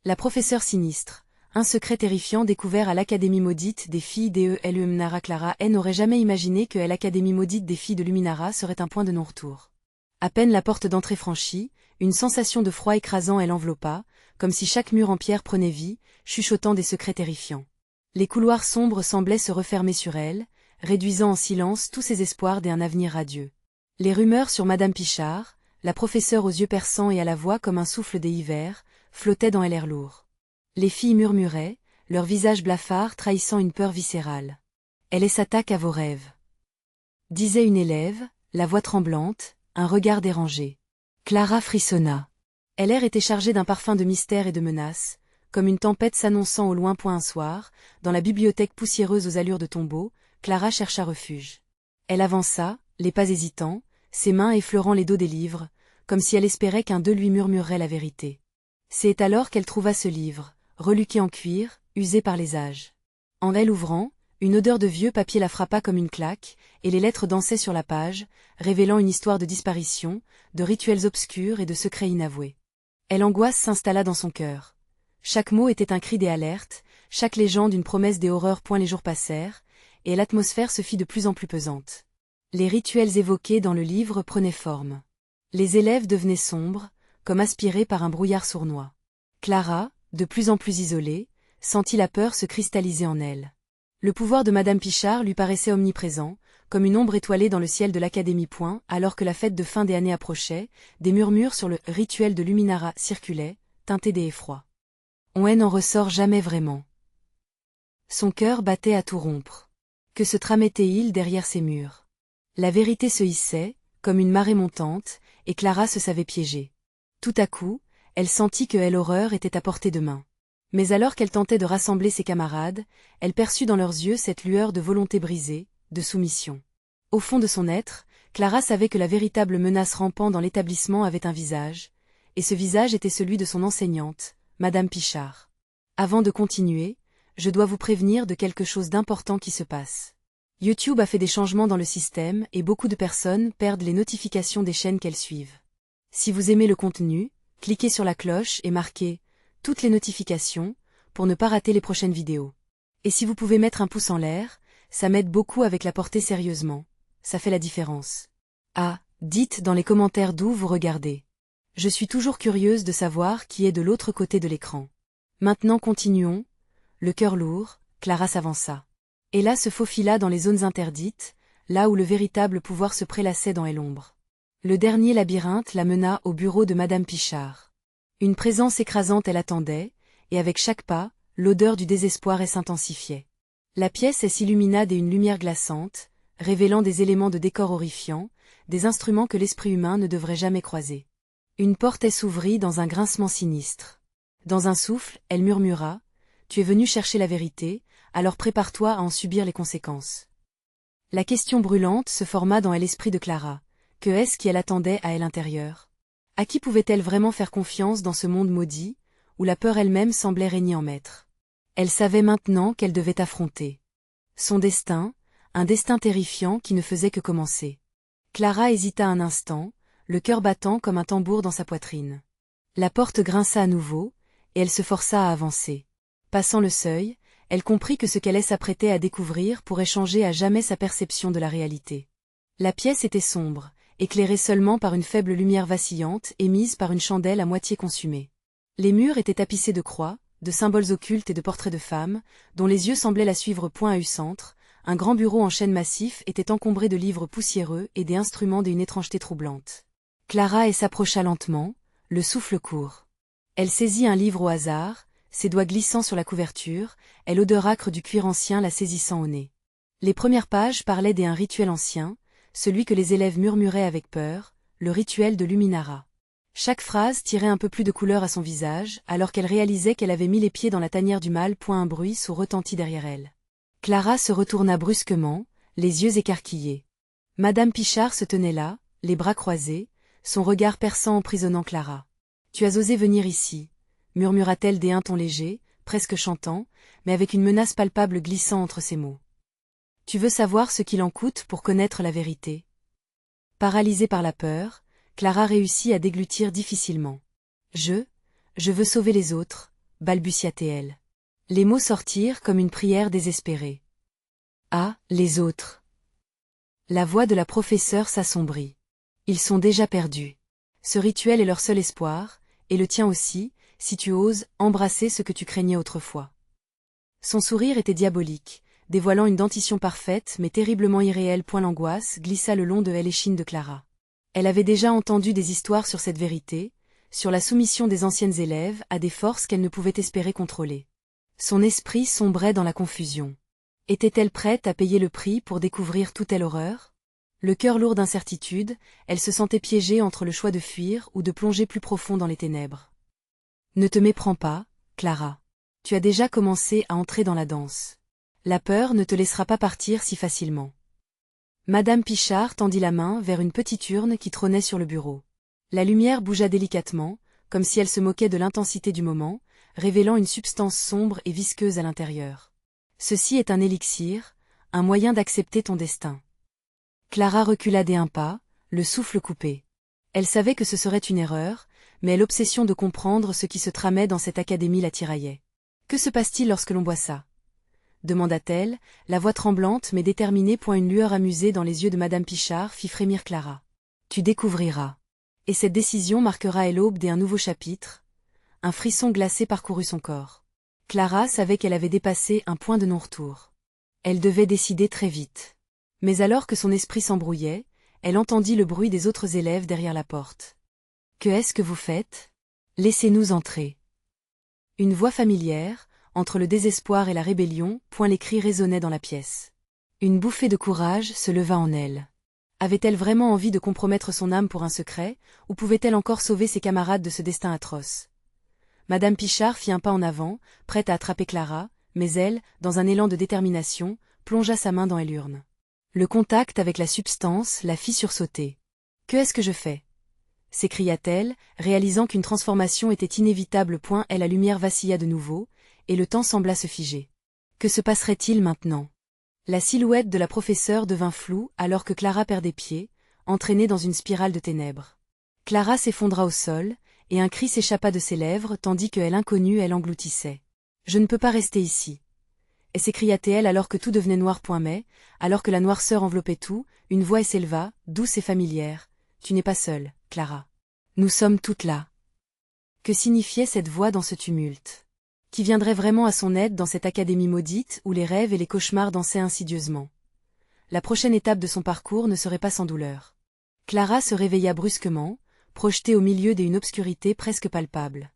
La professeure sinistre. Un secret terrifiant découvert à l'Académie maudite des filles d'E.L.Luminara. Clara n'aurait jamais imaginé que l'Académie maudite des filles de Luminara serait un point de non-retour. À peine la porte d'entrée franchie, une sensation de froid écrasant l'enveloppa, comme si chaque mur en pierre prenait vie, chuchotant des secrets terrifiants. Les couloirs sombres semblaient se refermer sur elle, réduisant en silence tous ses espoirs d'un avenir radieux. Les rumeurs sur Madame Pichard, la professeure aux yeux perçants et à la voix comme un souffle des hivers, flottaient dans l'air lourd. Les filles murmuraient, leurs visages blafards trahissant une peur viscérale. « Elle s'attaque à vos rêves », disait une élève, la voix tremblante, un regard dérangé. Clara frissonna. L'air était chargé d'un parfum de mystère et de menace, comme une tempête s'annonçant au loin. Un soir, dans la bibliothèque poussiéreuse aux allures de tombeau, Clara chercha refuge. Elle avança, les pas hésitants, ses mains effleurant les dos des livres, comme si elle espérait qu'un d'eux lui murmurerait la vérité. C'est alors qu'elle trouva ce livre, reluqué en cuir, usé par les âges. En l'ouvrant, une odeur de vieux papier la frappa comme une claque, et les lettres dansaient sur la page, révélant une histoire de disparition, de rituels obscurs et de secrets inavoués. L'angoisse s'installa dans son cœur. Chaque mot était un cri des alertes, chaque légende une promesse des horreurs. Les jours passèrent, et l'atmosphère se fit de plus en plus pesante. Les rituels évoqués dans le livre prenaient forme. Les élèves devenaient sombres, comme aspirés par un brouillard sournois. Clara, de plus en plus isolée, sentit la peur se cristalliser en elle. Le pouvoir de Madame Pichard lui paraissait omniprésent, comme une ombre étoilée dans le ciel de l'Académie. Alors que la fête de fin des années approchait, des murmures sur le rituel de Luminara circulaient, teintés d'effroi. On n'en ressort jamais vraiment. Son cœur battait à tout rompre. Que se tramait-il derrière ces murs? La vérité se hissait, comme une marée montante, et Clara se savait piégée. Tout à coup, elle sentit que l'horreur était à portée de main. Mais alors qu'elle tentait de rassembler ses camarades, elle perçut dans leurs yeux cette lueur de volonté brisée, de soumission. Au fond de son être, Clara savait que la véritable menace rampant dans l'établissement avait un visage, et ce visage était celui de son enseignante, Madame Pichard. Avant de continuer, je dois vous prévenir de quelque chose d'important qui se passe. YouTube a fait des changements dans le système et beaucoup de personnes perdent les notifications des chaînes qu'elles suivent. Si vous aimez le contenu, cliquez sur la cloche et marquez « Toutes les notifications » pour ne pas rater les prochaines vidéos. Et si vous pouvez mettre un pouce en l'air, ça m'aide beaucoup avec la portée sérieusement. Ça fait la différence. Ah, dites dans les commentaires d'où vous regardez. Je suis toujours curieuse de savoir qui est de l'autre côté de l'écran. Maintenant continuons. Le cœur lourd, Clara s'avança. Et là se faufila dans les zones interdites, là où le véritable pouvoir se prélassait dans l'ombre. Le dernier labyrinthe la mena au bureau de Madame Pichard. Une présence écrasante l'attendait, et avec chaque pas, l'odeur du désespoir s'intensifiait. La pièce s'illumina d'une lumière glaçante, révélant des éléments de décor horrifiants, des instruments que l'esprit humain ne devrait jamais croiser. Une porte s'ouvrit dans un grincement sinistre. Dans un souffle, elle murmura « Tu es venu chercher la vérité, alors prépare-toi à en subir les conséquences. » La question brûlante se forma dans l'esprit de Clara. Que est-ce qui attendait à l'intérieur? À qui pouvait-elle vraiment faire confiance dans ce monde maudit, où la peur elle-même semblait régner en maître? Elle savait maintenant qu'elle devait affronter son destin, un destin terrifiant qui ne faisait que commencer. Clara hésita un instant, le cœur battant comme un tambour dans sa poitrine. La porte grinça à nouveau, et elle se força à avancer. Passant le seuil, elle comprit que ce qu'elle s'apprêtait à découvrir pourrait changer à jamais sa perception de la réalité. La pièce était sombre, éclairée seulement par une faible lumière vacillante émise par une chandelle à moitié consumée. Les murs étaient tapissés de croix, de symboles occultes et de portraits de femmes, dont les yeux semblaient la suivre. À centre, un grand bureau en chêne massif était encombré de livres poussiéreux et des instruments d'une étrangeté troublante. Clara s'approcha lentement, le souffle court. Elle saisit un livre au hasard, ses doigts glissant sur la couverture, et l'odeur âcre du cuir ancien la saisissant au nez. Les premières pages parlaient d'un rituel ancien, celui que les élèves murmuraient avec peur, le rituel de Luminara. Chaque phrase tirait un peu plus de couleur à son visage, alors qu'elle réalisait qu'elle avait mis les pieds dans la tanière du mal. Un bruit sourd retentit derrière elle. Clara se retourna brusquement, les yeux écarquillés. Madame Pichard se tenait là, les bras croisés, son regard perçant emprisonnant Clara. « Tu as osé venir ici » murmura-t-elle d'un ton léger, presque chantant, mais avec une menace palpable glissant entre ses mots. « Tu veux savoir ce qu'il en coûte pour connaître la vérité ?» Paralysée par la peur, Clara réussit à déglutir difficilement. Je veux sauver les autres, balbutia-t-elle. Les mots sortirent comme une prière désespérée. Ah, les autres. La voix de la professeure s'assombrit. Ils sont déjà perdus. Ce rituel est leur seul espoir, et le tien aussi, si tu oses embrasser ce que tu craignais autrefois. Son sourire était diabolique, dévoilant une dentition parfaite mais terriblement irréelle. L'angoisse glissa le long de l'échine de Clara. Elle avait déjà entendu des histoires sur cette vérité, sur la soumission des anciennes élèves à des forces qu'elle ne pouvait espérer contrôler. Son esprit sombrait dans la confusion. Était-elle prête à payer le prix pour découvrir toute telle horreur? Le cœur lourd d'incertitude, elle se sentait piégée entre le choix de fuir ou de plonger plus profond dans les ténèbres. Ne te méprends pas, Clara. Tu as déjà commencé à entrer dans la danse. La peur ne te laissera pas partir si facilement. Madame Pichard tendit la main vers une petite urne qui trônait sur le bureau. La lumière bougea délicatement, comme si elle se moquait de l'intensité du moment, révélant une substance sombre et visqueuse à l'intérieur. Ceci est un élixir, un moyen d'accepter ton destin. Clara recula d'1 pas, le souffle coupé. Elle savait que ce serait une erreur, mais l'obsession de comprendre ce qui se tramait dans cette académie la tiraillait. Que se passe-t-il lorsque l'on boit ça? Demanda-t-elle, la voix tremblante mais déterminée. Une lueur amusée dans les yeux de Madame Pichard fit frémir Clara. Tu découvriras. Et cette décision marquera l'aube d'un nouveau chapitre. Un frisson glacé parcourut son corps. Clara savait qu'elle avait dépassé un point de non-retour. Elle devait décider très vite. Mais alors que son esprit s'embrouillait, elle entendit le bruit des autres élèves derrière la porte. Que est-ce que vous faites? Laissez-nous entrer. Une voix familière, entre le désespoir et la rébellion, les cris résonnaient dans la pièce. Une bouffée de courage se leva en elle. Avait-elle vraiment envie de compromettre son âme pour un secret, ou pouvait-elle encore sauver ses camarades de ce destin atroce? Madame Pichard fit un pas en avant, prête à attraper Clara, mais elle, dans un élan de détermination, plongea sa main dans l'urne. Le contact avec la substance la fit sursauter. « Que est-ce que je fais ?» s'écria-t-elle, réalisant qu'une transformation était inévitable. La lumière vacilla de nouveau, et le temps sembla se figer. Que se passerait-il maintenant? La silhouette de la professeure devint floue alors que Clara perdait pied, entraînée dans une spirale de ténèbres. Clara s'effondra au sol, et un cri s'échappa de ses lèvres tandis que l'inconnue elle engloutissait. « Je ne peux pas rester ici. » Et s'écria-t-elle alors que tout devenait noir. Mais, alors que la noirceur enveloppait tout, une voix s'éleva, douce et familière. « Tu n'es pas seule, Clara. Nous sommes toutes là. » Que signifiait cette voix dans ce tumulte? Qui viendrait vraiment à son aide dans cette académie maudite où les rêves et les cauchemars dansaient insidieusement? La prochaine étape de son parcours ne serait pas sans douleur. Clara se réveilla brusquement, projetée au milieu d'une obscurité presque palpable.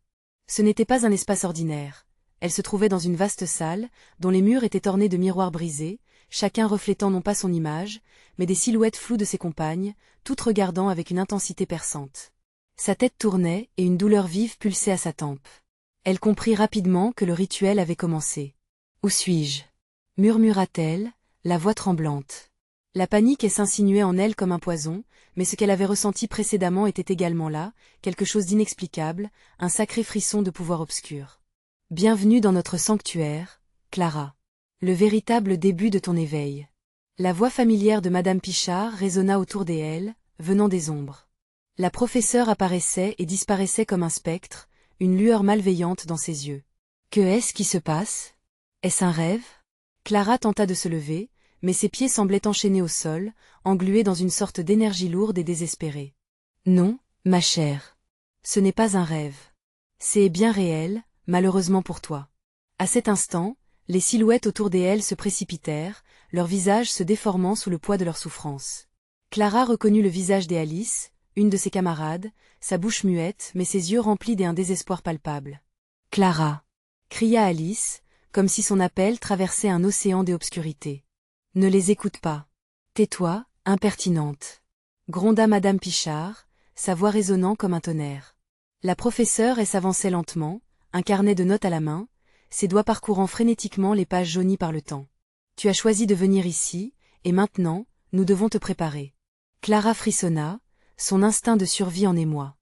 Ce n'était pas un espace ordinaire. Elle se trouvait dans une vaste salle, dont les murs étaient ornés de miroirs brisés, chacun reflétant non pas son image, mais des silhouettes floues de ses compagnes, toutes regardant avec une intensité perçante. Sa tête tournait et une douleur vive pulsait à sa tempe. Elle comprit rapidement que le rituel avait commencé. « Où suis-je » murmura-t-elle, la voix tremblante. La panique s'insinuait en elle comme un poison, mais ce qu'elle avait ressenti précédemment était également là, quelque chose d'inexplicable, un sacré frisson de pouvoir obscur. « Bienvenue dans notre sanctuaire, Clara. Le véritable début de ton éveil. » La voix familière de Madame Pichard résonna autour d'elle, venant des ombres. La professeure apparaissait et disparaissait comme un spectre, une lueur malveillante dans ses yeux. Que est-ce qui se passe? Est-ce un rêve? Clara tenta de se lever, mais ses pieds semblaient enchaînés au sol, englués dans une sorte d'énergie lourde et désespérée. Non, ma chère. Ce n'est pas un rêve. C'est bien réel, malheureusement pour toi. À cet instant, les silhouettes autour d'elle se précipitèrent, leurs visages se déformant sous le poids de leur souffrance. Clara reconnut le visage d'Alice, une de ses camarades, sa bouche muette mais ses yeux remplis d'un désespoir palpable. « Clara !» cria Alice, comme si son appel traversait un océan d'obscurité. « Ne les écoute pas. Tais-toi, impertinente !» gronda Madame Pichard, sa voix résonnant comme un tonnerre. La professeure s'avançait lentement, un carnet de notes à la main, ses doigts parcourant frénétiquement les pages jaunies par le temps. « Tu as choisi de venir ici, et maintenant, nous devons te préparer. » Clara frissonna, son instinct de survie en émoi.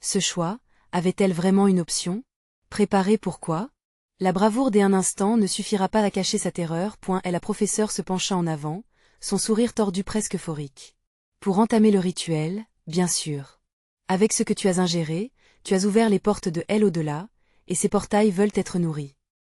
Ce choix, avait-elle vraiment une option? Préparer pourquoi? La bravoure d'un instant ne suffira pas à cacher sa terreur. Et la professeure se pencha en avant, son sourire tordu presque euphorique. Pour entamer le rituel, bien sûr. Avec ce que tu as ingéré, tu as ouvert les portes de au-delà, et ces portails veulent être nourris.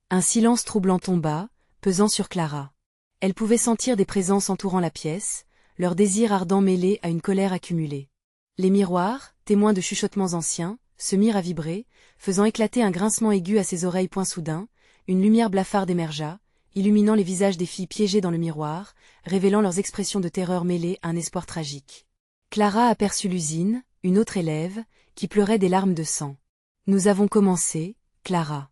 Un silence troublant tomba, pesant sur Clara. Elle pouvait sentir des présences entourant la pièce, leur désir ardent mêlé à une colère accumulée. Les miroirs, témoins de chuchotements anciens, se mirent à vibrer, faisant éclater un grincement aigu à ses oreilles. Point soudain, une lumière blafarde émergea, illuminant les visages des filles piégées dans le miroir, révélant leurs expressions de terreur mêlées à un espoir tragique. Clara aperçut Lusine, une autre élève, qui pleurait des larmes de sang. « Nous avons commencé, Clara.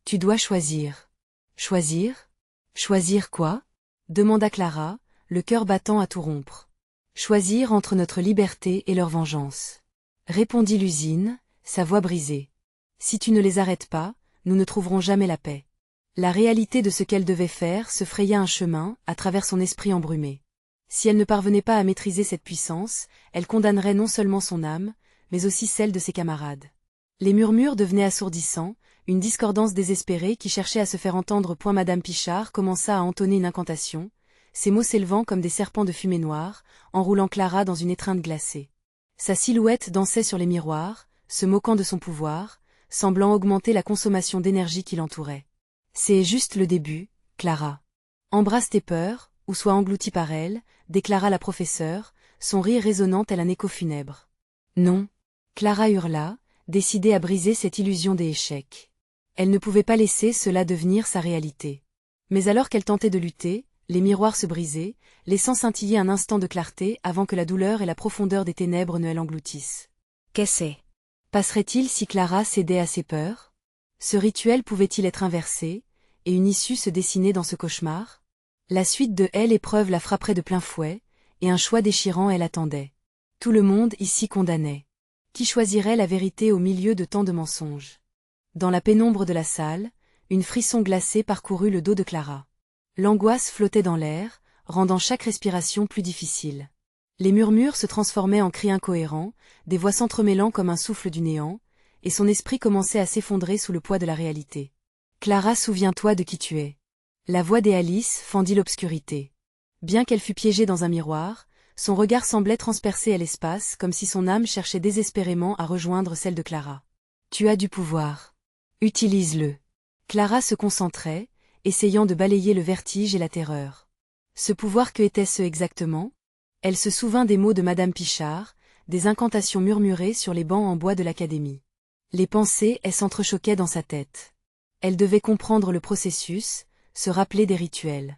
Tu dois choisir. »« Choisir ? Choisir quoi ?» demanda Clara, le cœur battant à tout rompre. « Choisir entre notre liberté et leur vengeance. » Répondit Lusine, sa voix brisée. « Si tu ne les arrêtes pas, nous ne trouverons jamais la paix. » La réalité de ce qu'elle devait faire se fraya un chemin, à travers son esprit embrumé. Si elle ne parvenait pas à maîtriser cette puissance, elle condamnerait non seulement son âme, mais aussi celle de ses camarades. Les murmures devenaient assourdissants, une discordance désespérée qui cherchait à se faire entendre. Madame Pichard commença à entonner une incantation, ses mots s'élevant comme des serpents de fumée noire, enroulant Clara dans une étreinte glacée. Sa silhouette dansait sur les miroirs, se moquant de son pouvoir, semblant augmenter la consommation d'énergie qui l'entourait. « C'est juste le début, Clara. Embrasse tes peurs, ou sois engloutie par elles, » déclara la professeure, son rire résonnant tel un écho funèbre. « Non. » Clara hurla, décidée à briser cette illusion des échecs. Elle ne pouvait pas laisser cela devenir sa réalité. Mais alors qu'elle tentait de lutter, les miroirs se brisaient, laissant scintiller un instant de clarté avant que la douleur et la profondeur des ténèbres ne l'engloutissent. Qu'est-ce? Passerait-il si Clara cédait à ses peurs? Ce rituel pouvait-il être inversé, et une issue se dessiner dans ce cauchemar? La suite de l'épreuve la frapperait de plein fouet, et un choix déchirant elle attendait. Tout le monde ici condamnait. Qui choisirait la vérité au milieu de tant de mensonges? Dans la pénombre de la salle, une frisson glacé parcourut le dos de Clara. L'angoisse flottait dans l'air, rendant chaque respiration plus difficile. Les murmures se transformaient en cris incohérents, des voix s'entremêlant comme un souffle du néant, et son esprit commençait à s'effondrer sous le poids de la réalité. « Clara, souviens-toi de qui tu es. » La voix d'Alice fendit l'obscurité. Bien qu'elle fût piégée dans un miroir, son regard semblait transpercer l'espace comme si son âme cherchait désespérément à rejoindre celle de Clara. « Tu as du pouvoir. Utilise-le. » Clara se concentrait, essayant de balayer le vertige et la terreur. Ce pouvoir, que était-ce exactement? Elle se souvint des mots de Madame Pichard, des incantations murmurées sur les bancs en bois de l'académie. Les pensées s'entrechoquaient dans sa tête. Elle devait comprendre le processus, se rappeler des rituels.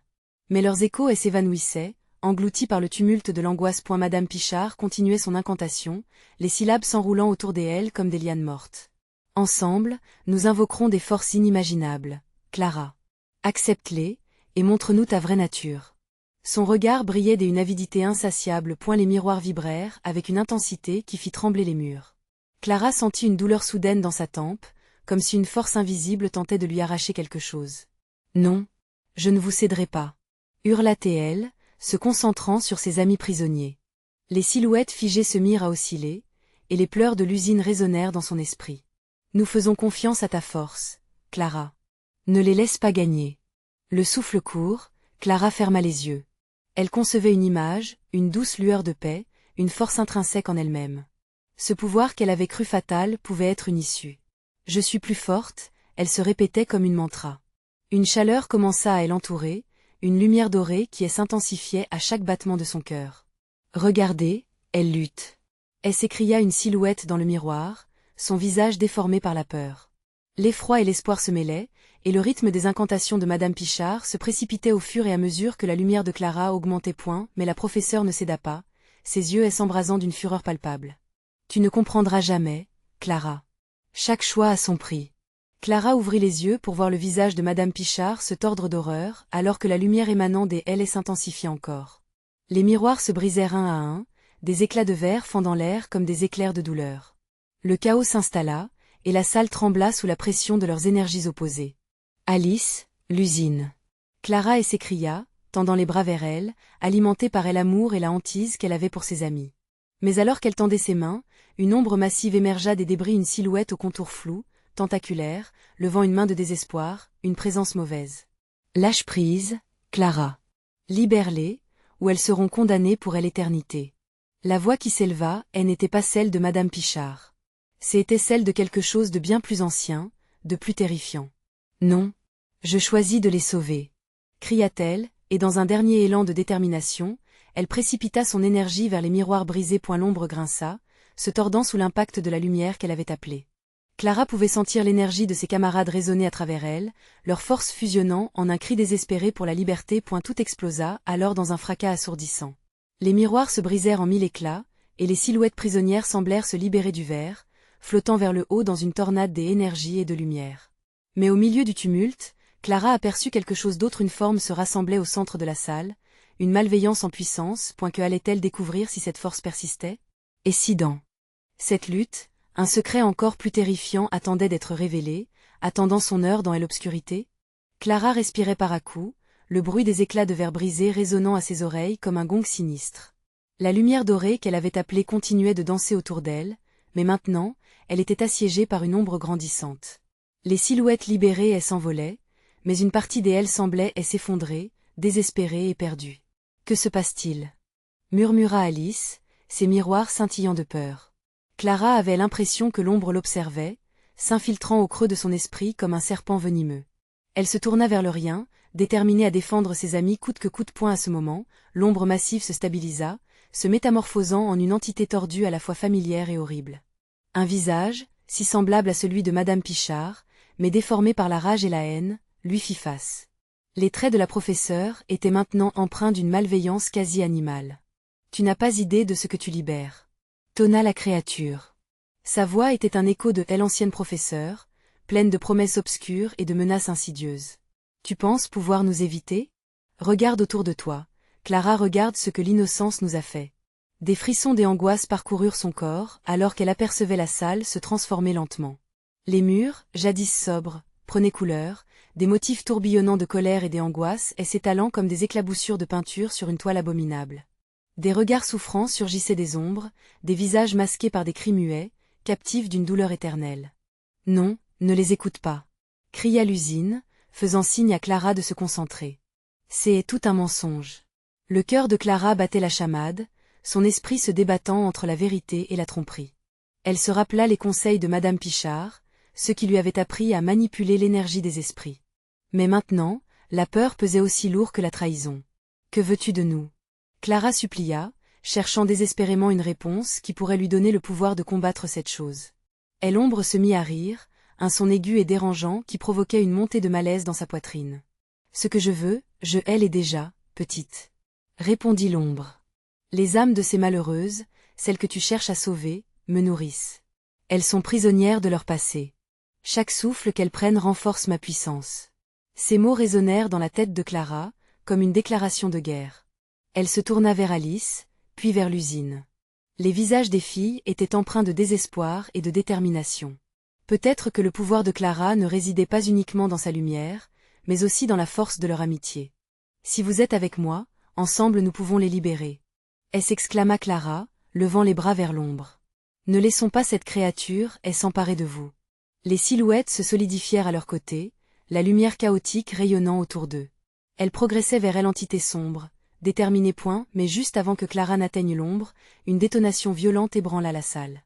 Mais leurs échos s'évanouissaient, engloutis par le tumulte de l'angoisse. Madame Pichard continuait son incantation, les syllabes s'enroulant autour d'elle comme des lianes mortes. Ensemble, nous invoquerons des forces inimaginables, Clara. Accepte-les, et montre-nous ta vraie nature. Son regard brillait d'une avidité insatiable. Les miroirs vibrèrent avec une intensité qui fit trembler les murs. Clara sentit une douleur soudaine dans sa tempe, comme si une force invisible tentait de lui arracher quelque chose. « Non, je ne vous céderai pas » hurla-t-elle, se concentrant sur ses amis prisonniers. Les silhouettes figées se mirent à osciller, et les pleurs de Lusine résonnèrent dans son esprit. « Nous faisons confiance à ta force, Clara. Ne les laisse pas gagner. » Le souffle court, Clara ferma les yeux. Elle concevait une image, une douce lueur de paix, une force intrinsèque en elle-même. Ce pouvoir qu'elle avait cru fatal pouvait être une issue. « Je suis plus forte », elle se répétait comme une mantra. Une chaleur commença à l'entourer, une lumière dorée qui s'intensifiait à chaque battement de son cœur. « Regardez, elle lutte !» s'écria une silhouette dans le miroir, son visage déformé par la peur. L'effroi et l'espoir se mêlaient, et le rythme des incantations de Madame Pichard se précipitait au fur et à mesure que la lumière de Clara augmentait. Mais la professeure ne céda pas, ses yeux s'embrasant d'une fureur palpable. « Tu ne comprendras jamais, Clara. Chaque choix a son prix. » Clara ouvrit les yeux pour voir le visage de Madame Pichard se tordre d'horreur, alors que la lumière émanant des s'intensifiait encore. Les miroirs se brisèrent un à un, des éclats de verre fendant l'air comme des éclairs de douleur. Le chaos s'installa, et la salle trembla sous la pression de leurs énergies opposées. « Alice, Lusine !» Clara s'écria, tendant les bras vers elle, alimentée par l'amour et la hantise qu'elle avait pour ses amis. Mais alors qu'elle tendait ses mains, une ombre massive émergea des débris, une silhouette au contour flou, tentaculaire, levant une main de désespoir, une présence mauvaise. « Lâche prise, Clara. Libère-les, ou elles seront condamnées pour l'éternité. » La voix qui s'éleva, n'était pas celle de Madame Pichard. C'était celle de quelque chose de bien plus ancien, de plus terrifiant. Non. Je choisis de les sauver. Cria-t-elle, et dans un dernier élan de détermination, elle précipita son énergie vers les miroirs brisés. L'ombre grinça, se tordant sous l'impact de la lumière qu'elle avait appelée. Clara pouvait sentir l'énergie de ses camarades résonner à travers elle, leurs forces fusionnant en un cri désespéré pour la liberté. Tout explosa alors dans un fracas assourdissant. Les miroirs se brisèrent en mille éclats, et les silhouettes prisonnières semblèrent se libérer du verre, flottant vers le haut dans une tornade d'énergie et de lumière. Mais au milieu du tumulte, Clara aperçut quelque chose d'autre. Une forme se rassemblait au centre de la salle, une malveillance en puissance. Que allait-elle découvrir si cette force persistait? Et si dans cette lutte, un secret encore plus terrifiant attendait d'être révélé, attendant son heure dans l'obscurité? Clara respirait par à-coups, le bruit des éclats de verre brisés résonnant à ses oreilles comme un gong sinistre. La lumière dorée qu'elle avait appelée continuait de danser autour d'elle, mais maintenant, elle était assiégée par une ombre grandissante. Les silhouettes libérées s'envolaient, mais une partie d'elles semblait s'effondrer, désespérée et perdue. Que se passe-t-il? Murmura Alice, ses miroirs scintillant de peur. Clara avait l'impression que l'ombre l'observait, s'infiltrant au creux de son esprit comme un serpent venimeux. Elle se tourna vers le rien, déterminée à défendre ses amis coûte que coûte. À ce moment, l'ombre massive se stabilisa, se métamorphosant en une entité tordue à la fois familière et horrible. Un visage, si semblable à celui de Madame Pichard, mais déformé par la rage et la haine, lui fit face. Les traits de la professeure étaient maintenant empreints d'une malveillance quasi animale. « Tu n'as pas idée de ce que tu libères. » Tonna la créature. Sa voix était un écho de l'ancienne professeure, pleine de promesses obscures et de menaces insidieuses. « Tu penses pouvoir nous éviter? Regarde autour de toi, Clara, regarde ce que l'innocence nous a fait. » Des frissons et angoisses parcoururent son corps, alors qu'elle apercevait la salle se transformer lentement. Les murs, jadis sobres, prenaient couleur, des motifs tourbillonnants de colère et d'angoisse s'étalant comme des éclaboussures de peinture sur une toile abominable. Des regards souffrants surgissaient des ombres, des visages masqués par des cris muets, captifs d'une douleur éternelle. « Non, ne les écoute pas !» cria l'usine, faisant signe à Clara de se concentrer. « C'est tout un mensonge. » Le cœur de Clara battait la chamade, son esprit se débattant entre la vérité et la tromperie. Elle se rappela les conseils de Madame Pichard, ceux qui lui avaient appris à manipuler l'énergie des esprits. Mais maintenant, la peur pesait aussi lourd que la trahison. « Que veux-tu de nous ?» Clara supplia, cherchant désespérément une réponse qui pourrait lui donner le pouvoir de combattre cette chose. Et l'ombre se mit à rire, un son aigu et dérangeant qui provoquait une montée de malaise dans sa poitrine. « Ce que je veux, je hais les déjà, petite. » répondit l'ombre. « Les âmes de ces malheureuses, celles que tu cherches à sauver, me nourrissent. Elles sont prisonnières de leur passé. Chaque souffle qu'elles prennent renforce ma puissance. » Ces mots résonnèrent dans la tête de Clara, comme une déclaration de guerre. Elle se tourna vers Alice, puis vers l'usine. Les visages des filles étaient empreints de désespoir et de détermination. Peut-être que le pouvoir de Clara ne résidait pas uniquement dans sa lumière, mais aussi dans la force de leur amitié. « Si vous êtes avec moi, ensemble nous pouvons les libérer. » s'exclama Clara, levant les bras vers l'ombre. « Ne laissons pas cette créature s'emparer de vous. » Les silhouettes se solidifièrent à leur côté, la lumière chaotique rayonnant autour d'eux. Elles progressaient vers l'entité sombre, déterminée. Mais juste avant que Clara n'atteigne l'ombre, une détonation violente ébranla la salle.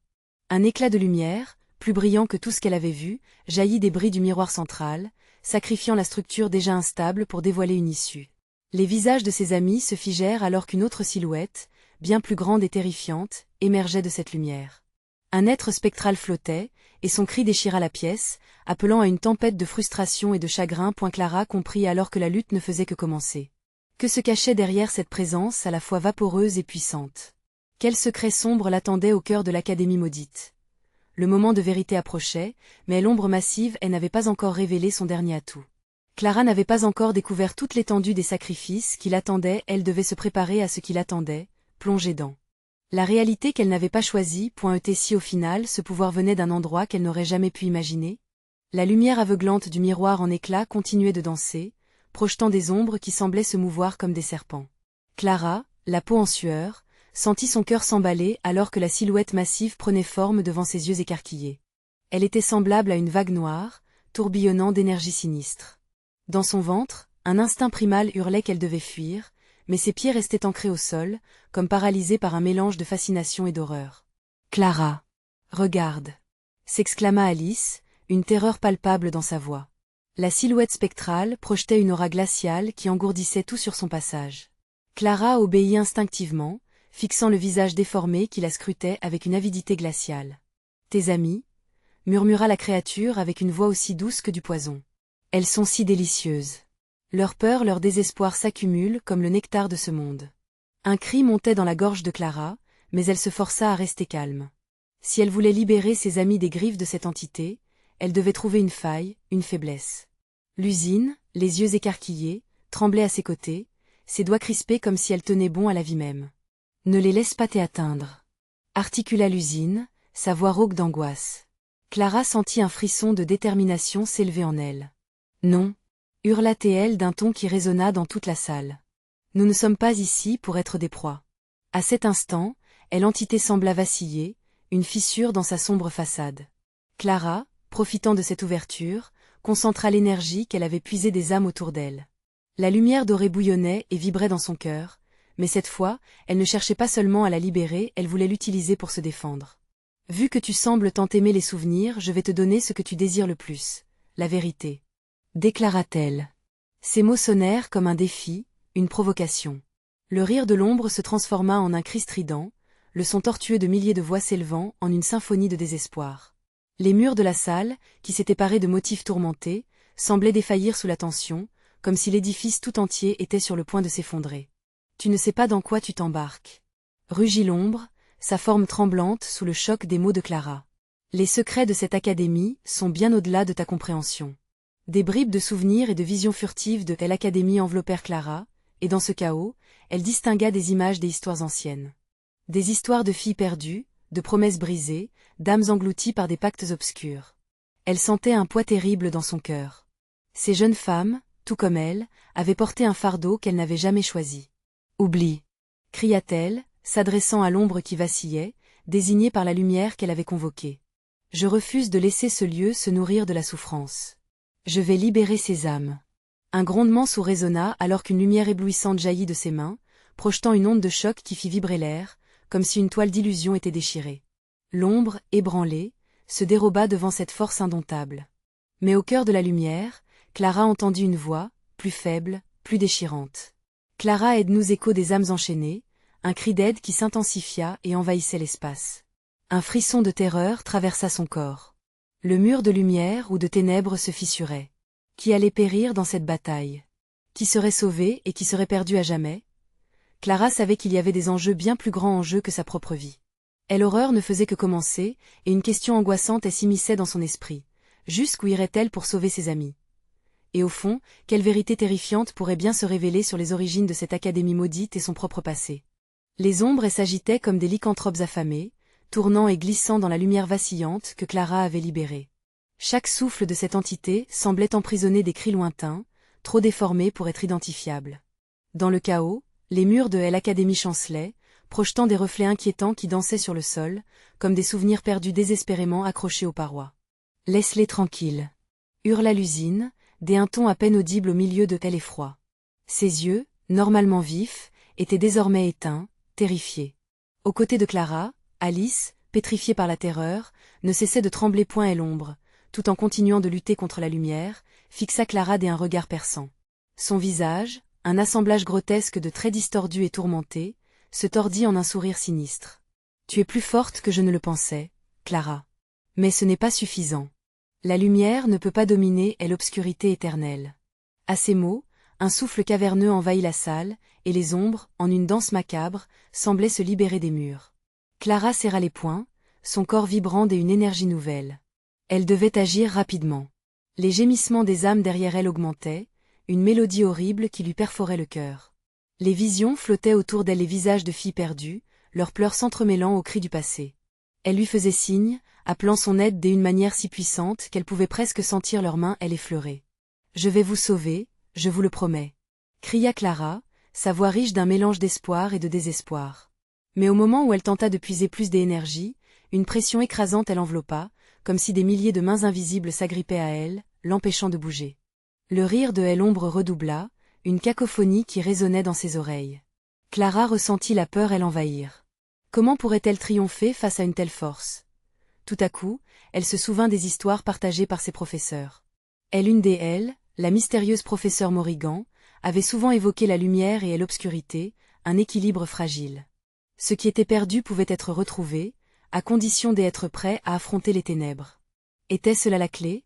Un éclat de lumière, plus brillant que tout ce qu'elle avait vu, jaillit des bris du miroir central, sacrifiant la structure déjà instable pour dévoiler une issue. Les visages de ses amis se figèrent alors qu'une autre silhouette, bien plus grande et terrifiante, émergeait de cette lumière. Un être spectral flottait, et son cri déchira la pièce, appelant à une tempête de frustration et de chagrin. Clara comprit alors que la lutte ne faisait que commencer. Que se cachait derrière cette présence à la fois vaporeuse et puissante? Quel secret sombre l'attendait au cœur de l'Académie maudite? Le moment de vérité approchait, mais l'ombre massive n'avait pas encore révélé son dernier atout. Clara n'avait pas encore découvert toute l'étendue des sacrifices qui l'attendaient. Elle devait se préparer à ce qui l'attendait, plongée dans la réalité qu'elle n'avait pas choisie. Et si au final ce pouvoir venait d'un endroit qu'elle n'aurait jamais pu imaginer? La lumière aveuglante du miroir en éclats continuait de danser, projetant des ombres qui semblaient se mouvoir comme des serpents. Clara, la peau en sueur, sentit son cœur s'emballer alors que la silhouette massive prenait forme devant ses yeux écarquillés. Elle était semblable à une vague noire, tourbillonnant d'énergie sinistre. Dans son ventre, un instinct primal hurlait qu'elle devait fuir, mais ses pieds restaient ancrés au sol, comme paralysés par un mélange de fascination et d'horreur. « Clara, regarde !» s'exclama Alice, une terreur palpable dans sa voix. La silhouette spectrale projetait une aura glaciale qui engourdissait tout sur son passage. Clara obéit instinctivement, fixant le visage déformé qui la scrutait avec une avidité glaciale. « Tes amis » murmura la créature avec une voix aussi douce que du poison. « Elles sont si délicieuses. » Leur peur, leur désespoir s'accumulent comme le nectar de ce monde. Un cri montait dans la gorge de Clara, mais elle se força à rester calme. Si elle voulait libérer ses amis des griffes de cette entité, elle devait trouver une faille, une faiblesse. L'usine, les yeux écarquillés, tremblait à ses côtés, ses doigts crispés comme si elle tenait bon à la vie même. « Ne les laisse pas t'atteindre » articula l'usine, sa voix rauque d'angoisse. Clara sentit un frisson de détermination s'élever en elle. « Non » hurla-t-elle d'un ton qui résonna dans toute la salle. « Nous ne sommes pas ici pour être des proies. » À cet instant, l'entité sembla vaciller, une fissure dans sa sombre façade. Clara, profitant de cette ouverture, concentra l'énergie qu'elle avait puisée des âmes autour d'elle. La lumière dorée bouillonnait et vibrait dans son cœur, mais cette fois, elle ne cherchait pas seulement à la libérer, elle voulait l'utiliser pour se défendre. « Vu que tu sembles tant aimer les souvenirs, je vais te donner ce que tu désires le plus, la vérité. » déclara-t-elle. Ces mots sonnèrent comme un défi, une provocation. Le rire de l'ombre se transforma en un cri strident, le son tortueux de milliers de voix s'élevant en une symphonie de désespoir. Les murs de la salle, qui s'étaient parés de motifs tourmentés, semblaient défaillir sous la tension, comme si l'édifice tout entier était sur le point de s'effondrer. « Tu ne sais pas dans quoi tu t'embarques. » Rugit l'ombre, sa forme tremblante sous le choc des mots de Clara. « Les secrets de cette académie sont bien au-delà de ta compréhension. » Des bribes de souvenirs et de visions furtives de l'académie enveloppèrent Clara, et dans ce chaos, elle distingua des images des histoires anciennes. Des histoires de filles perdues, de promesses brisées, d'âmes englouties par des pactes obscurs. Elle sentait un poids terrible dans son cœur. Ces jeunes femmes, tout comme elle, avaient porté un fardeau qu'elle n'avait jamais choisi. « Oublie » cria-t-elle, s'adressant à l'ombre qui vacillait, désignée par la lumière qu'elle avait convoquée. « Je refuse de laisser ce lieu se nourrir de la souffrance. Je vais libérer ces âmes. » Un grondement sourd résonna alors qu'une lumière éblouissante jaillit de ses mains, projetant une onde de choc qui fit vibrer l'air, comme si une toile d'illusion était déchirée. L'ombre, ébranlée, se déroba devant cette force indomptable. Mais au cœur de la lumière, Clara entendit une voix, plus faible, plus déchirante. « Clara, aide-nous » écho des âmes enchaînées, un cri d'aide qui s'intensifia et envahissait l'espace. Un frisson de terreur traversa son corps. Le mur de lumière ou de ténèbres se fissurait. Qui allait périr dans cette bataille? Qui serait sauvé et qui serait perdu à jamais? Clara savait qu'il y avait des enjeux bien plus grands en jeu que sa propre vie. L'horreur ne faisait que commencer, et une question angoissante s'immisçait dans son esprit. Jusqu'où irait-elle pour sauver ses amis? Et au fond, quelle vérité terrifiante pourrait bien se révéler sur les origines de cette académie maudite et son propre passé? Les ombres s'agitaient comme des lycanthropes affamés, tournant et glissant dans la lumière vacillante que Clara avait libérée. Chaque souffle de cette entité semblait emprisonner des cris lointains, trop déformés pour être identifiables. Dans le chaos, les murs de l'académie chancelaient, projetant des reflets inquiétants qui dansaient sur le sol, comme des souvenirs perdus désespérément accrochés aux parois. « Laisse-les tranquilles » hurla l'usine, d'un ton à peine audible au milieu de tel effroi. Ses yeux, normalement vifs, étaient désormais éteints, terrifiés. Aux côtés de Clara, Alice, pétrifiée par la terreur, ne cessait de trembler point et l'ombre, tout en continuant de lutter contre la lumière, fixa Clara d'un regard perçant. Son visage, un assemblage grotesque de traits distordus et tourmentés, se tordit en un sourire sinistre. « Tu es plus forte que je ne le pensais, Clara. Mais ce n'est pas suffisant. La lumière ne peut pas dominer l'obscurité éternelle. » À ces mots, un souffle caverneux envahit la salle, et les ombres, en une danse macabre, semblaient se libérer des murs. Clara serra les poings, son corps vibrant d'une énergie nouvelle. Elle devait agir rapidement. Les gémissements des âmes derrière elle augmentaient, une mélodie horrible qui lui perforait le cœur. Les visions flottaient autour d'elle, les visages de filles perdues, leurs pleurs s'entremêlant aux cris du passé. Elle lui faisait signe, appelant son aide d'une manière si puissante qu'elle pouvait presque sentir leurs mains effleurer. « Je vais vous sauver, je vous le promets » cria Clara, sa voix riche d'un mélange d'espoir et de désespoir. Mais au moment où elle tenta de puiser plus d'énergie, une pression écrasante l'enveloppa, comme si des milliers de mains invisibles s'agrippaient à elle, l'empêchant de bouger. Le rire de l'ombre redoubla, une cacophonie qui résonnait dans ses oreilles. Clara ressentit la peur l'envahir. Comment pourrait-elle triompher face à une telle force? Tout à coup, elle se souvint des histoires partagées par ses professeurs. L'une d'elles, la mystérieuse professeure Morrigan, avait souvent évoqué la lumière et l'obscurité, un équilibre fragile. Ce qui était perdu pouvait être retrouvé, à condition d'être prêt à affronter les ténèbres. Était-ce là la clé?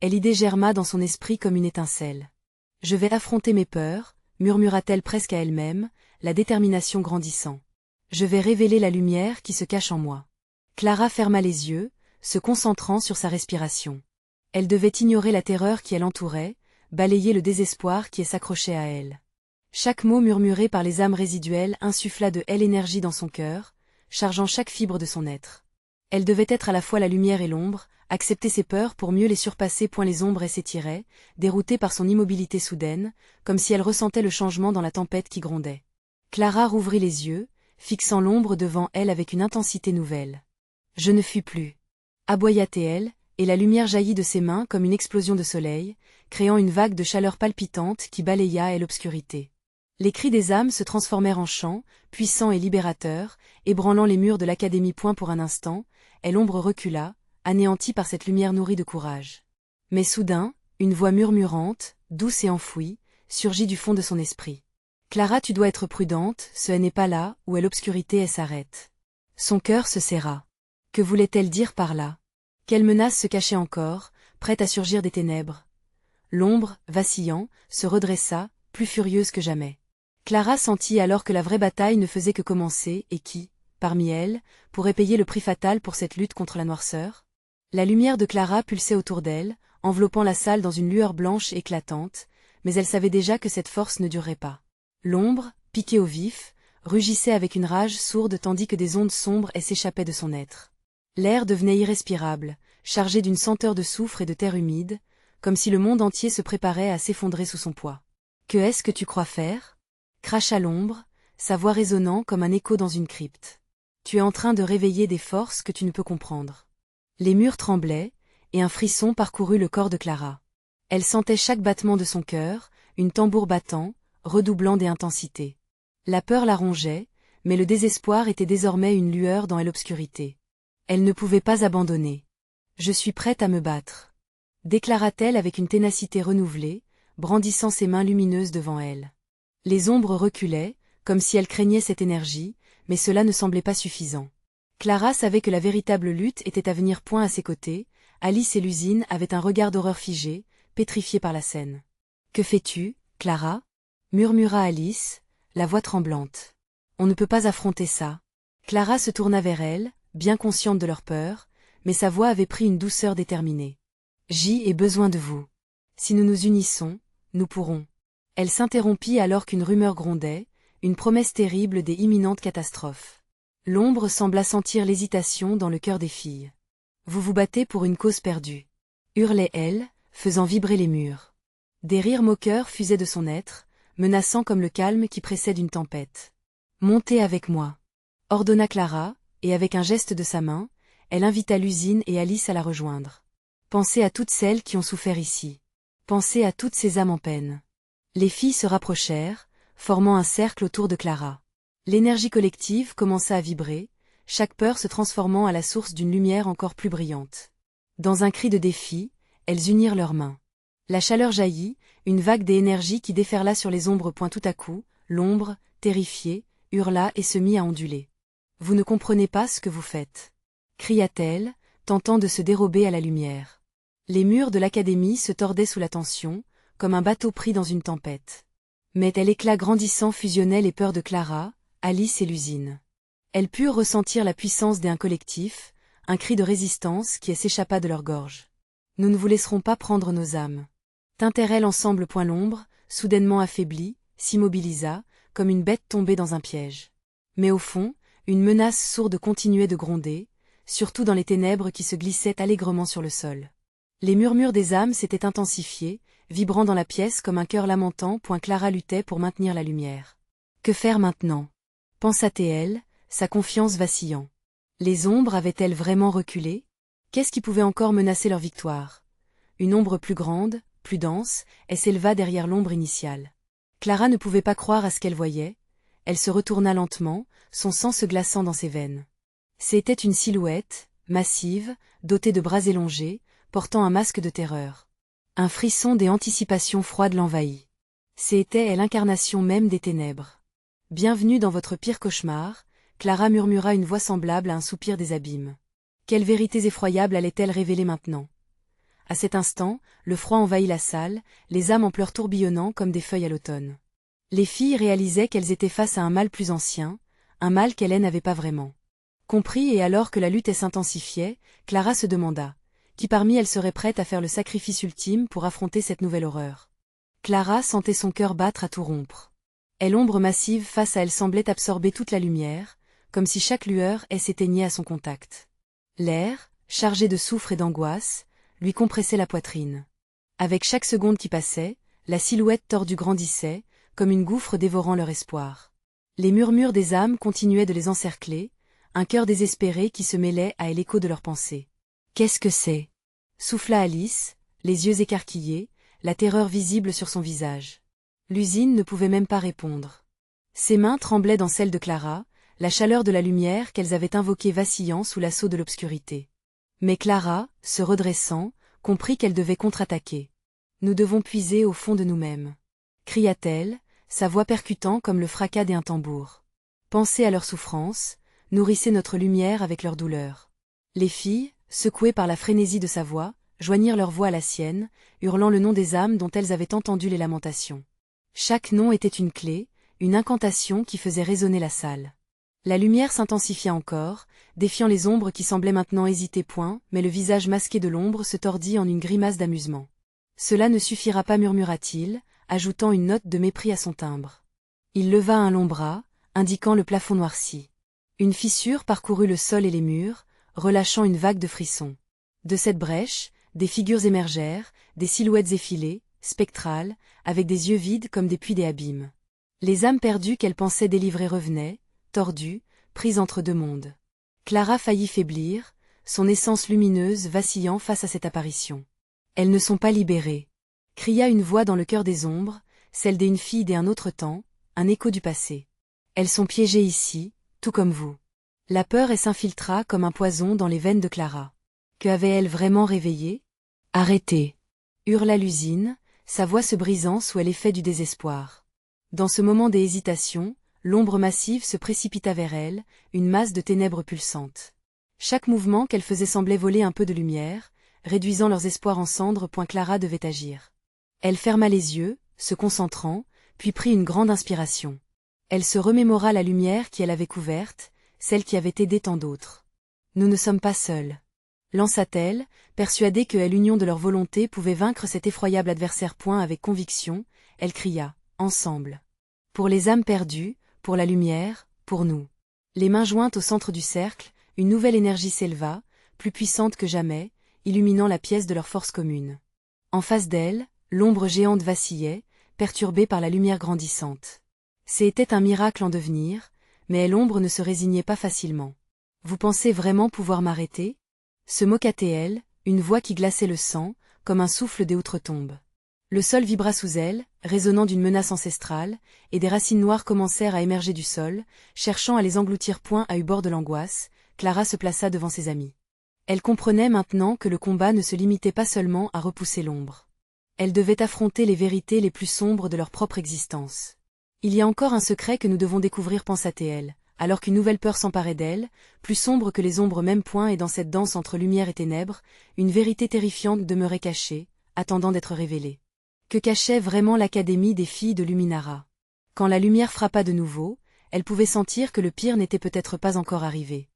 L'idée germa dans son esprit comme une étincelle. Je vais affronter mes peurs, murmura-t-elle presque à elle-même, la détermination grandissant. Je vais révéler la lumière qui se cache en moi. Clara ferma les yeux, se concentrant sur sa respiration. Elle devait ignorer la terreur qui l'entourait, balayer le désespoir qui s'accrochait à elle. Chaque mot murmuré par les âmes résiduelles insuffla de l'énergie dans son cœur, chargeant chaque fibre de son être. Elle devait être à la fois la lumière et l'ombre, accepter ses peurs pour mieux les surpasser. Les ombres s'étiraient, déroutée par son immobilité soudaine, comme si elle ressentait le changement dans la tempête qui grondait. Clara rouvrit les yeux, fixant l'ombre devant elle avec une intensité nouvelle. Je ne fuis plus. Aboya-t-elle, et la lumière jaillit de ses mains comme une explosion de soleil, créant une vague de chaleur palpitante qui balaya l'obscurité. Les cris des âmes se transformèrent en chants, puissants et libérateurs, ébranlant les murs de l'académie. Pour un instant, l'ombre recula, anéantie par cette lumière nourrie de courage. Mais soudain, une voix murmurante, douce et enfouie, surgit du fond de son esprit. Clara, tu dois être prudente, ce n'est pas là où l'obscurité s'arrête. Son cœur se serra. Que voulait-elle dire par là? Quelle menace se cachait encore, prête à surgir des ténèbres? L'ombre, vacillant, se redressa, plus furieuse que jamais. Clara sentit alors que la vraie bataille ne faisait que commencer et qui, parmi elles, pourrait payer le prix fatal pour cette lutte contre la noirceur? La lumière de Clara pulsait autour d'elle, enveloppant la salle dans une lueur blanche éclatante, mais elle savait déjà que cette force ne durerait pas. L'ombre, piquée au vif, rugissait avec une rage sourde tandis que des ondes sombres s'échappaient de son être. L'air devenait irrespirable, chargé d'une senteur de soufre et de terre humide, comme si le monde entier se préparait à s'effondrer sous son poids. Que est-ce que tu crois faire? Cracha l'ombre, sa voix résonnant comme un écho dans une crypte. Tu es en train de réveiller des forces que tu ne peux comprendre. Les murs tremblaient, et un frisson parcourut le corps de Clara. Elle sentait chaque battement de son cœur, une tambour battant, redoublant d'intensité. La peur la rongeait, mais le désespoir était désormais une lueur dans l'obscurité. Elle ne pouvait pas abandonner. Je suis prête à me battre, déclara-t-elle avec une ténacité renouvelée, brandissant ses mains lumineuses devant elle. Les ombres reculaient, comme si elles craignaient cette énergie, mais cela ne semblait pas suffisant. Clara savait que la véritable lutte était à venir. À ses côtés, Alice et l'usine avaient un regard d'horreur figé, pétrifiés par la scène. Que fais-tu, Clara? Murmura Alice, la voix tremblante. On ne peut pas affronter ça. Clara se tourna vers elle, bien consciente de leur peur, mais sa voix avait pris une douceur déterminée. J'ai besoin de vous. Si nous nous unissons, nous pourrons. Elle s'interrompit alors qu'une rumeur grondait, une promesse terrible des imminentes catastrophes. L'ombre sembla sentir l'hésitation dans le cœur des filles. Vous vous battez pour une cause perdue. Hurlait-elle, faisant vibrer les murs. Des rires moqueurs fusaient de son être, menaçant comme le calme qui précède une tempête. Montez avec moi, ordonna Clara, et avec un geste de sa main, elle invita l'usine et Alice à la rejoindre. Pensez à toutes celles qui ont souffert ici. Pensez à toutes ces âmes en peine. Les filles se rapprochèrent, formant un cercle autour de Clara. L'énergie collective commença à vibrer, chaque peur se transformant à la source d'une lumière encore plus brillante. Dans un cri de défi, elles unirent leurs mains. La chaleur jaillit, une vague d'énergie qui déferla sur les ombres. Tout à coup, l'ombre, terrifiée, hurla et se mit à onduler. Vous ne comprenez pas ce que vous faites, cria-t-elle, tentant de se dérober à la lumière. Les murs de l'académie se tordaient sous la tension, comme un bateau pris dans une tempête. Mais l'éclat grandissant fusionnait les peurs de Clara, Alice et l'usine. Elles purent ressentir la puissance d'un collectif, un cri de résistance qui s'échappa de leur gorge. Nous ne vous laisserons pas prendre nos âmes. Tintèrent-elles ensemble. L'ombre, soudainement affaiblie, s'immobilisa, comme une bête tombée dans un piège. Mais au fond, une menace sourde continuait de gronder, surtout dans les ténèbres qui se glissaient allègrement sur le sol. Les murmures des âmes s'étaient intensifiés, vibrant dans la pièce comme un cœur lamentant. Clara luttait pour maintenir la lumière. Que faire maintenant? Pensa-t-elle, sa confiance vacillant. Les ombres avaient-elles vraiment reculé? Qu'est-ce qui pouvait encore menacer leur victoire? Une ombre plus grande, plus dense, s'éleva derrière l'ombre initiale. Clara ne pouvait pas croire à ce qu'elle voyait. Elle se retourna lentement, son sang se glaçant dans ses veines. C'était une silhouette, massive, dotée de bras élongés, portant un masque de terreur. Un frisson des anticipations froides l'envahit. C'était elle l'incarnation même des ténèbres. Bienvenue dans votre pire cauchemar, Clara murmura une voix semblable à un soupir des abîmes. Quelles vérités effroyables allait-elle révéler maintenant? À cet instant, le froid envahit la salle, les âmes en pleurs tourbillonnant comme des feuilles à l'automne. Les filles réalisaient qu'elles étaient face à un mal plus ancien, un mal qu'elles n'avaient pas vraiment compris, et alors que la lutte s'intensifiait, Clara se demanda qui parmi elles serait prête à faire le sacrifice ultime pour affronter cette nouvelle horreur. Clara sentait son cœur battre à tout rompre. L'ombre massive face à elle semblait absorber toute la lumière, comme si chaque lueur s'éteignait à son contact. L'air, chargé de soufre et d'angoisse, lui compressait la poitrine. Avec chaque seconde qui passait, la silhouette tordue grandissait, comme une gouffre dévorant leur espoir. Les murmures des âmes continuaient de les encercler, un cœur désespéré qui se mêlait à l'écho de leurs pensées. « Qu'est-ce que c'est » souffla Alice, les yeux écarquillés, la terreur visible sur son visage. L'usine ne pouvait même pas répondre. Ses mains tremblaient dans celles de Clara, la chaleur de la lumière qu'elles avaient invoquée vacillant sous l'assaut de l'obscurité. Mais Clara, se redressant, comprit qu'elle devait contre-attaquer. « Nous devons puiser au fond de nous-mêmes » cria-t-elle, sa voix percutant comme le fracas d'un tambour. Pensez à leur souffrance, nourrissez notre lumière avec leur douleur. Les filles, secouées par la frénésie de sa voix, joignirent leur voix à la sienne, hurlant le nom des âmes dont elles avaient entendu les lamentations. Chaque nom était une clé, une incantation qui faisait résonner la salle. La lumière s'intensifia encore, défiant les ombres qui semblaient maintenant hésiter point, mais le visage masqué de l'ombre se tordit en une grimace d'amusement. « Cela ne suffira pas, murmura-t-il, ajoutant une note de mépris à son timbre. Il leva un long bras, indiquant le plafond noirci. Une fissure parcourut le sol et les murs, relâchant une vague de frissons. De cette brèche, des figures émergèrent, des silhouettes effilées, spectrales, avec des yeux vides comme des puits des abîmes. Les âmes perdues qu'elle pensait délivrer revenaient, tordues, prises entre deux mondes. Clara faillit faiblir, son essence lumineuse vacillant face à cette apparition. « Elles ne sont pas libérées » cria une voix dans le cœur des ombres, celle d'une fille d'un autre temps, un écho du passé. « Elles sont piégées ici, tout comme vous. » La peur s'infiltra comme un poison dans les veines de Clara. Que avait-elle vraiment réveillé? « Arrêtez » hurla l'usine, sa voix se brisant sous l'effet du désespoir. Dans ce moment d'hésitation, l'ombre massive se précipita vers elle, une masse de ténèbres pulsantes. Chaque mouvement qu'elle faisait semblait voler un peu de lumière, réduisant leurs espoirs en cendres. Clara devait agir. Elle ferma les yeux, se concentrant, puis prit une grande inspiration. Elle se remémora la lumière qui l'avait couverte, celle qui avait aidé tant d'autres. « Nous ne sommes pas seuls » lança-t-elle, persuadée que l'union de leur volonté pouvait vaincre cet effroyable adversaire. Avec conviction, elle cria « Ensemble » pour les âmes perdues, pour la lumière, pour nous. Les mains jointes au centre du cercle, une nouvelle énergie s'éleva, plus puissante que jamais, illuminant la pièce de leur force commune. En face d'elle, l'ombre géante vacillait, perturbée par la lumière grandissante. C'était un miracle en devenir, mais l'ombre ne se résignait pas facilement. « Vous pensez vraiment pouvoir m'arrêter » se moqua-t-elle, une voix qui glaçait le sang, comme un souffle des outre-tombes. Le sol vibra sous elle, résonnant d'une menace ancestrale, et des racines noires commencèrent à émerger du sol, cherchant à les engloutir. À eu bord de l'angoisse, Clara se plaça devant ses amis. Elle comprenait maintenant que le combat ne se limitait pas seulement à repousser l'ombre. Elle devait affronter les vérités les plus sombres de leur propre existence. « Il y a encore un secret que nous devons découvrir, pensa-t-elle, alors qu'une nouvelle peur s'emparait d'elle, plus sombre que les ombres même. Et dans cette danse entre lumière et ténèbres, une vérité terrifiante demeurait cachée, attendant d'être révélée. Que cachait vraiment l'Académie des filles de Luminara? Quand la lumière frappa de nouveau, elle pouvait sentir que le pire n'était peut-être pas encore arrivé.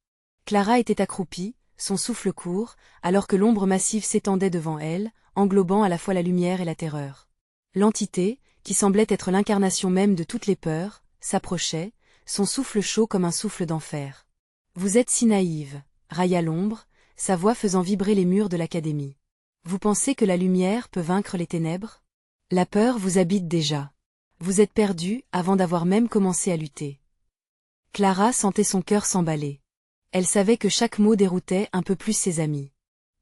Clara était accroupie, son souffle court, alors que l'ombre massive s'étendait devant elle, englobant à la fois la lumière et la terreur. L'entité, qui semblait être l'incarnation même de toutes les peurs, s'approchait, son souffle chaud comme un souffle d'enfer. « Vous êtes si naïve » railla l'ombre, sa voix faisant vibrer les murs de l'Académie. « Vous pensez que la lumière peut vaincre les ténèbres? La peur vous habite déjà. Vous êtes perdue avant d'avoir même commencé à lutter. » Clara sentait son cœur s'emballer. Elle savait que chaque mot déroutait un peu plus ses amis.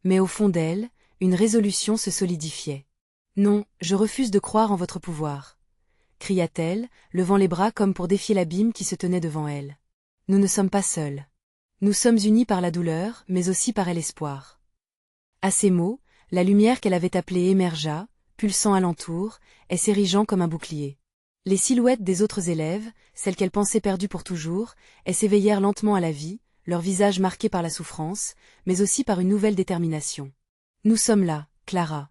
Mais au fond d'elle, une résolution se solidifiait. « Non, je refuse de croire en votre pouvoir » cria-t-elle, levant les bras comme pour défier l'abîme qui se tenait devant elle. « Nous ne sommes pas seuls. Nous sommes unis par la douleur, mais aussi par l'espoir. À ces mots, la lumière qu'elle avait appelée émergea, pulsant alentour, et s'érigeant comme un bouclier. Les silhouettes des autres élèves, celles qu'elle pensait perdues pour toujours, elles s'éveillèrent lentement à la vie, leurs visages marqués par la souffrance, mais aussi par une nouvelle détermination. « Nous sommes là, Clara !»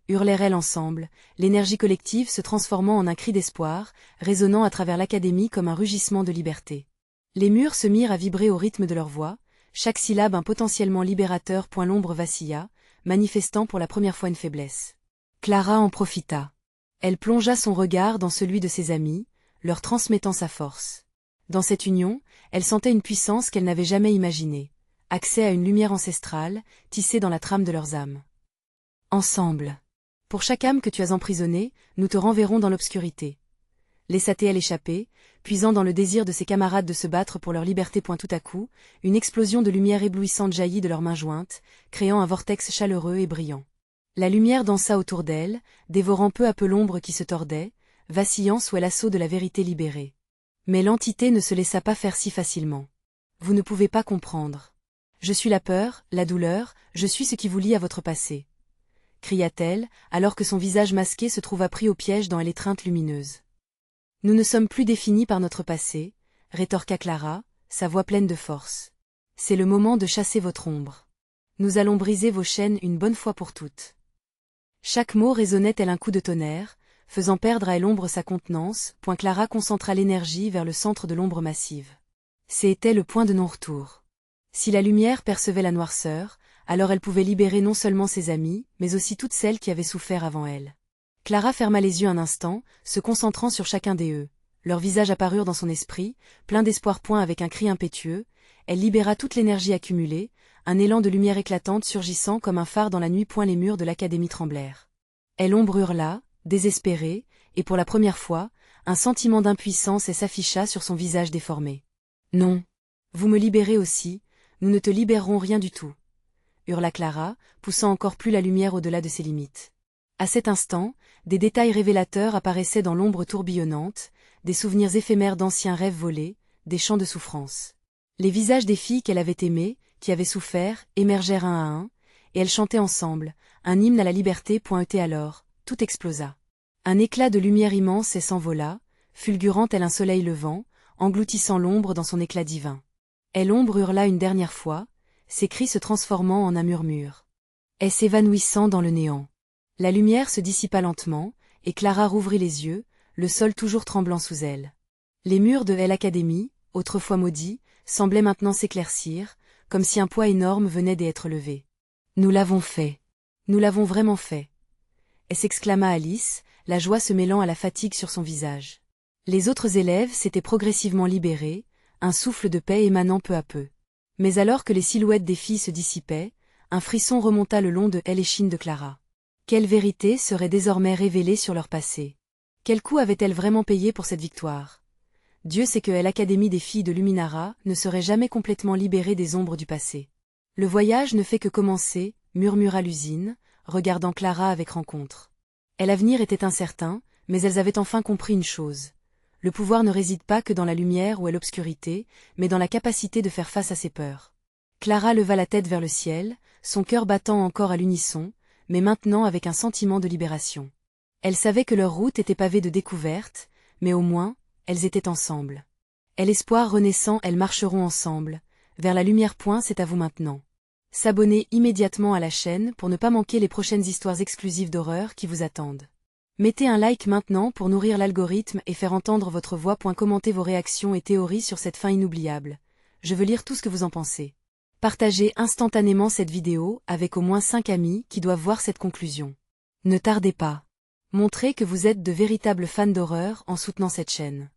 hurlèrent-elles ensemble, l'énergie collective se transformant en un cri d'espoir, résonnant à travers l'académie comme un rugissement de liberté. Les murs se mirent à vibrer au rythme de leur voix, chaque syllabe un potentiellement libérateur. L'ombre vacilla, manifestant pour la première fois une faiblesse. Clara en profita. Elle plongea son regard dans celui de ses amis, leur transmettant sa force. Dans cette union, elle sentait une puissance qu'elle n'avait jamais imaginée, accès à une lumière ancestrale, tissée dans la trame de leurs âmes. Ensemble. Pour chaque âme que tu as emprisonnée, nous te renverrons dans l'obscurité. Laissa-t-elle échapper, puisant dans le désir de ses camarades de se battre pour leur liberté. Tout à coup, une explosion de lumière éblouissante jaillit de leurs mains jointes, créant un vortex chaleureux et brillant. La lumière dansa autour d'elle, dévorant peu à peu l'ombre qui se tordait, vacillant sous l'assaut de la vérité libérée. Mais l'entité ne se laissa pas faire si facilement. Vous ne pouvez pas comprendre. Je suis la peur, la douleur, je suis ce qui vous lie à votre passé. Cria-t-elle, alors que son visage masqué se trouva pris au piège dans l'étreinte lumineuse. Nous ne sommes plus définis par notre passé, rétorqua Clara, sa voix pleine de force. C'est le moment de chasser votre ombre. Nous allons briser vos chaînes une bonne fois pour toutes. Chaque mot résonnait tel un coup de tonnerre, faisant perdre à l'ombre sa contenance. Clara concentra l'énergie vers le centre de l'ombre massive. C'était le point de non-retour. Si la lumière percevait la noirceur, alors elle pouvait libérer non seulement ses amis, mais aussi toutes celles qui avaient souffert avant elle. Clara ferma les yeux un instant, se concentrant sur chacun d'eux. Leurs visages apparurent dans son esprit, plein d'espoir. Avec un cri impétueux, elle libéra toute l'énergie accumulée, un élan de lumière éclatante surgissant comme un phare dans la nuit. Les murs de l'académie tremblèrent. L'ombre hurla, désespérée, et pour la première fois, un sentiment d'impuissance s'afficha sur son visage déformé. « Non. Vous me libérez aussi, nous ne te libérerons rien du tout. » hurla Clara, poussant encore plus la lumière au-delà de ses limites. À cet instant, des détails révélateurs apparaissaient dans l'ombre tourbillonnante, des souvenirs éphémères d'anciens rêves volés, des chants de souffrance. Les visages des filles qu'elle avait aimées, qui avaient souffert, émergèrent un à un, et elles chantaient ensemble, un hymne à la liberté. Alors, tout explosa. Un éclat de lumière immense s'envola, fulgurant tel un soleil levant, engloutissant l'ombre dans son éclat divin. L'ombre hurla une dernière fois, ses cris se transformant en un murmure. S'évanouissant dans le néant. La lumière se dissipa lentement, et Clara rouvrit les yeux, le sol toujours tremblant sous elle. Les murs de l'Académie, autrefois maudits, semblaient maintenant s'éclaircir, comme si un poids énorme venait d'être levé. « Nous l'avons fait. Nous l'avons vraiment fait. » s'exclama Alice, la joie se mêlant à la fatigue sur son visage. Les autres élèves s'étaient progressivement libérés, un souffle de paix émanant peu à peu. Mais alors que les silhouettes des filles se dissipaient, un frisson remonta le long de l'échine de Clara. Quelle vérité serait désormais révélée sur leur passé? Quel coût avait-elle vraiment payé pour cette victoire? Dieu sait que l'Académie des filles de Luminara ne serait jamais complètement libérée des ombres du passé. Le voyage ne fait que commencer, murmura l'usine, regardant Clara avec rencontre. L'avenir était incertain, mais elles avaient enfin compris une chose. Le pouvoir ne réside pas que dans la lumière ou à l'obscurité, mais dans la capacité de faire face à ses peurs. Clara leva la tête vers le ciel, son cœur battant encore à l'unisson, mais maintenant avec un sentiment de libération. Elle savait que leur route était pavée de découvertes, mais au moins, elles étaient ensemble. L'espoir renaissant, elles marcheront ensemble, vers la lumière. C'est à vous maintenant. S'abonner immédiatement à la chaîne pour ne pas manquer les prochaines histoires exclusives d'horreur qui vous attendent. Mettez un like maintenant pour nourrir l'algorithme et faire entendre votre voix. Commentez vos réactions et théories sur cette fin inoubliable. Je veux lire tout ce que vous en pensez. Partagez instantanément cette vidéo avec au moins 5 amis qui doivent voir cette conclusion. Ne tardez pas. Montrez que vous êtes de véritables fans d'horreur en soutenant cette chaîne.